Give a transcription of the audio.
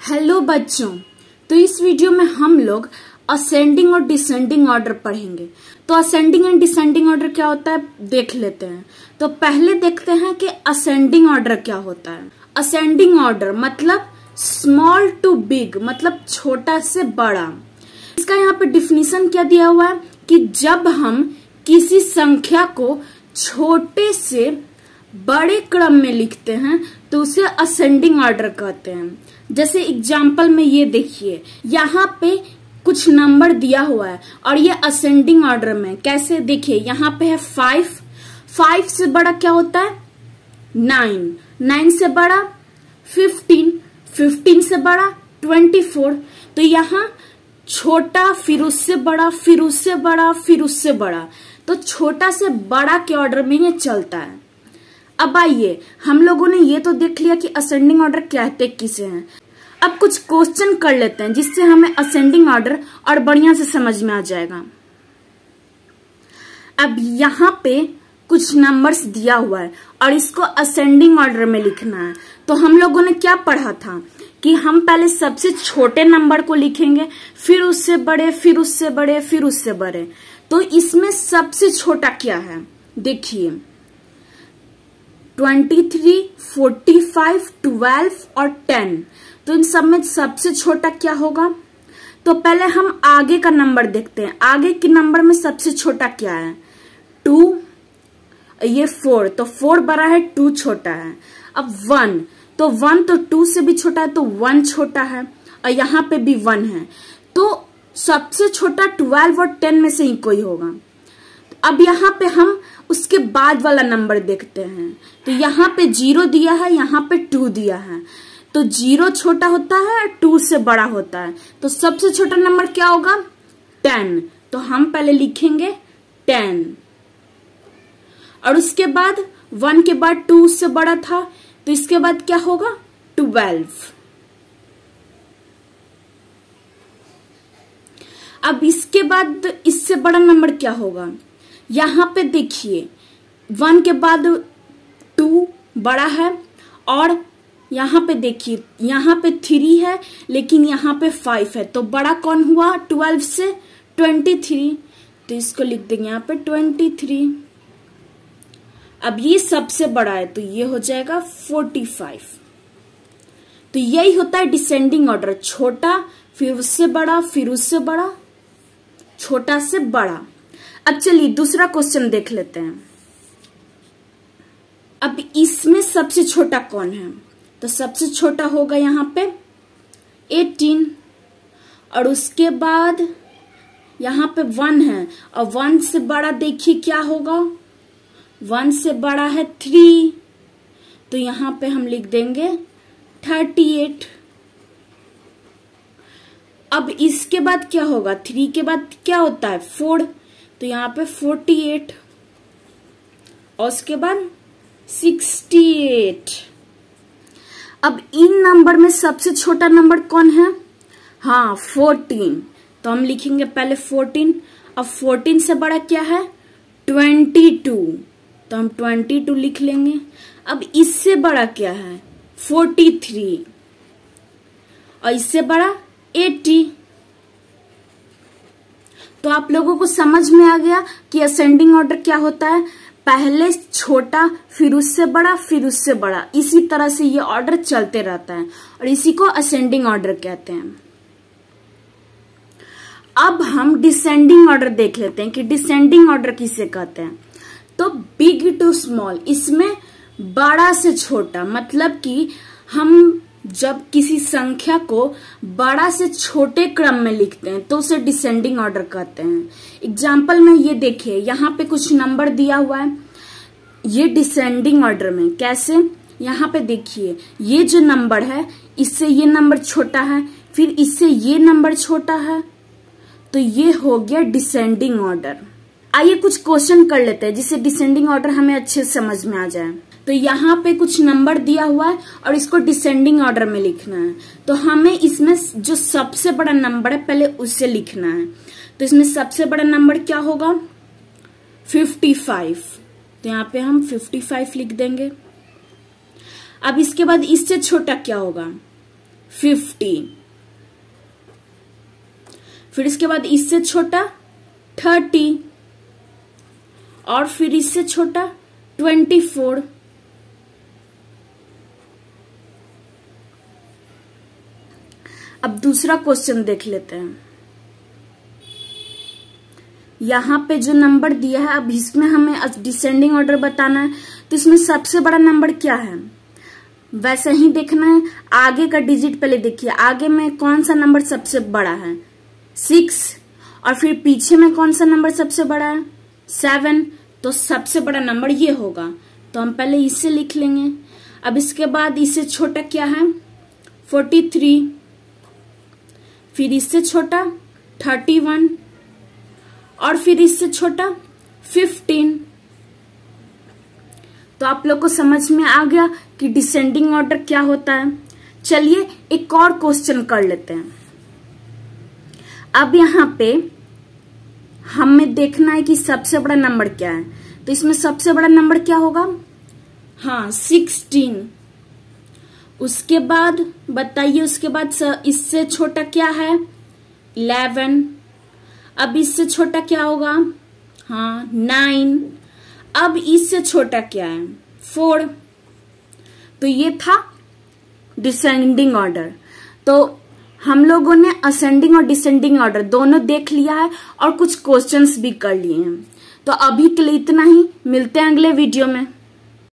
Hello बच्चों, तो इस वीडियो में हम लोग असेंडिंग और डिसेंडिंग ऑर्डर पढ़ेंगे। तो असेंडिंग एंड डिसेंडिंग ऑर्डर क्या होता है देख लेते हैं। तो पहले देखते हैं कि असेंडिंग ऑर्डर क्या होता है। असेंडिंग ऑर्डर मतलब स्मॉल टू बिग, मतलब छोटा से बड़ा। इसका यहाँ पे डिफिनीशन क्या दिया हुआ है कि जब हम किसी संख्या को छोटे से बड़े क्रम में लिखते हैं तो उसे असेंडिंग ऑर्डर कहते हैं। जैसे एग्जाम्पल में ये देखिए, यहाँ पे कुछ नंबर दिया हुआ है और ये असेंडिंग ऑर्डर में। कैसे देखिए, यहाँ पे है 5 से बड़ा क्या होता है 9 से बड़ा 15 से बड़ा 24। तो यहाँ छोटा, फिर उससे बड़ा, फिर उससे बड़ा, फिर उससे बड़ा। तो छोटा से बड़ा के ऑर्डर में ये चलता है। अब आइए, हम लोगों ने ये तो देख लिया कि असेंडिंग ऑर्डर कहते किसे हैं। अब कुछ क्वेश्चन कर लेते हैं जिससे हमें असेंडिंग ऑर्डर और बढ़िया से समझ में आ जाएगा। अब यहाँ पे कुछ नंबर्स दिया हुआ है और इसको असेंडिंग ऑर्डर में लिखना है। तो हम लोगों ने क्या पढ़ा था कि हम पहले सबसे छोटे नंबर को लिखेंगे, फिर उससे बड़े, फिर उससे बड़े, फिर उससे बड़े। तो इसमें सबसे छोटा क्या है देखिए, 23, 45, 12 और 10। तो इन सब में सबसे छोटा क्या होगा। तो पहले हम आगे का नंबर देखते हैं। आगे के नंबर में सबसे छोटा क्या है 2, ये 4। तो 4 बड़ा है, 2 छोटा है। अब 1, तो 1 तो 2 से भी छोटा है, तो 1 छोटा है और यहाँ पे भी 1 है। तो सबसे छोटा 12 और 10 में से ही कोई होगा। अब यहाँ पे हम उसके बाद वाला नंबर देखते हैं। तो यहाँ पे 0 दिया है, यहाँ पे 2 दिया है। तो 0 छोटा होता है, 2 से बड़ा होता है। तो सबसे छोटा नंबर क्या होगा 10। तो हम पहले लिखेंगे 10 और उसके बाद 1 के बाद 2 उससे बड़ा था, तो इसके बाद क्या होगा 12। अब इसके बाद इससे बड़ा नंबर क्या होगा, यहाँ पे देखिए 1 के बाद 2 बड़ा है और यहाँ पे देखिए, यहाँ पे 3 है लेकिन यहाँ पे 5 है। तो बड़ा कौन हुआ 12 से 23। तो इसको लिख देंगे यहाँ पे 23। अब ये सबसे बड़ा है तो ये हो जाएगा 45। तो यही होता है डिसेंडिंग ऑर्डर, छोटा फिर उससे बड़ा, फिर उससे बड़ा, छोटा से बड़ा। अब चलिए दूसरा क्वेश्चन देख लेते हैं। अब इसमें सबसे छोटा कौन है, तो सबसे छोटा होगा यहाँ पे 18 और उसके बाद यहाँ पे 1 है और 1 से बड़ा देखिए क्या होगा, 1 से बड़ा है 3। तो यहाँ पे हम लिख देंगे 38। अब इसके बाद क्या होगा, 3 के बाद क्या होता है 4। तो यहाँ पे 48 और उसके बाद 68। अब इन नंबर में सबसे छोटा नंबर कौन है, हाँ 14। तो हम लिखेंगे पहले 14। अब 14 से बड़ा क्या है 22। तो हम 22 लिख लेंगे। अब इससे बड़ा क्या है 43 और इससे बड़ा 80। तो आप लोगों को समझ में आ गया कि असेंडिंग ऑर्डर क्या होता है, पहले छोटा फिर उससे बड़ा फिर उससे बड़ा। इसी तरह से ये ऑर्डर चलते रहता है और इसी को असेंडिंग ऑर्डर कहते हैं। अब हम डिसेंडिंग ऑर्डर देख लेते हैं कि डिसेंडिंग ऑर्डर किसे कहते हैं। तो बिग टू स्मॉल, इसमें बड़ा से छोटा, मतलब कि हम जब किसी संख्या को बड़ा से छोटे क्रम में लिखते हैं तो उसे डिसेंडिंग ऑर्डर कहते हैं। एग्जाम्पल में ये देखिए, यहाँ पे कुछ नंबर दिया हुआ है, ये डिसेंडिंग ऑर्डर में। कैसे, यहाँ पे देखिए ये जो नंबर है इससे ये नंबर छोटा है, फिर इससे ये नंबर छोटा है, तो ये हो गया डिसेंडिंग ऑर्डर। आइए कुछ क्वेश्चन कर लेते हैं जिससे डिसेंडिंग ऑर्डर हमें अच्छे से समझ में आ जाए। तो यहाँ पे कुछ नंबर दिया हुआ है और इसको डिसेंडिंग ऑर्डर में लिखना है। तो हमें इसमें जो सबसे बड़ा नंबर है पहले उससे लिखना है। तो इसमें सबसे बड़ा नंबर क्या होगा 55। तो यहाँ पे हम 55 लिख देंगे। अब इसके बाद इससे छोटा क्या होगा 50। फिर इसके बाद इससे छोटा 30 और फिर इससे छोटा 24। अब दूसरा क्वेश्चन देख लेते हैं। यहाँ पे जो नंबर दिया है, अब इसमें हमें डिसेंडिंग ऑर्डर बताना है, तो इसमें सबसे बड़ा नंबर क्या है वैसे ही देखना है। आगे का डिजिट पहले देखिए, आगे में कौन सा नंबर सबसे बड़ा है 6, और फिर पीछे में कौन सा नंबर सबसे बड़ा है 7, तो सबसे बड़ा नंबर ये होगा, तो हम पहले इससे लिख लेंगे। अब इसके बाद इससे छोटा क्या है 43, फिर इससे छोटा 31 और फिर इससे छोटा 15। तो आप लोग को समझ में आ गया कि डिसेंडिंग ऑर्डर क्या होता है। चलिए एक और क्वेश्चन कर लेते हैं। अब यहाँ पे हमें देखना है कि सबसे बड़ा नंबर क्या है, तो इसमें सबसे बड़ा नंबर क्या होगा, हाँ 16। उसके बाद बताइए, उसके बाद इससे छोटा क्या है 11। अब इससे छोटा क्या होगा, हाँ 9। अब इससे छोटा क्या है 4। तो ये था डिसेंडिंग ऑर्डर। तो हम लोगों ने असेंडिंग और डिसेंडिंग ऑर्डर दोनों देख लिया है और कुछ क्वेश्चंस भी कर लिए हैं। तो अभी के लिए इतना ही, मिलते हैं अगले वीडियो में।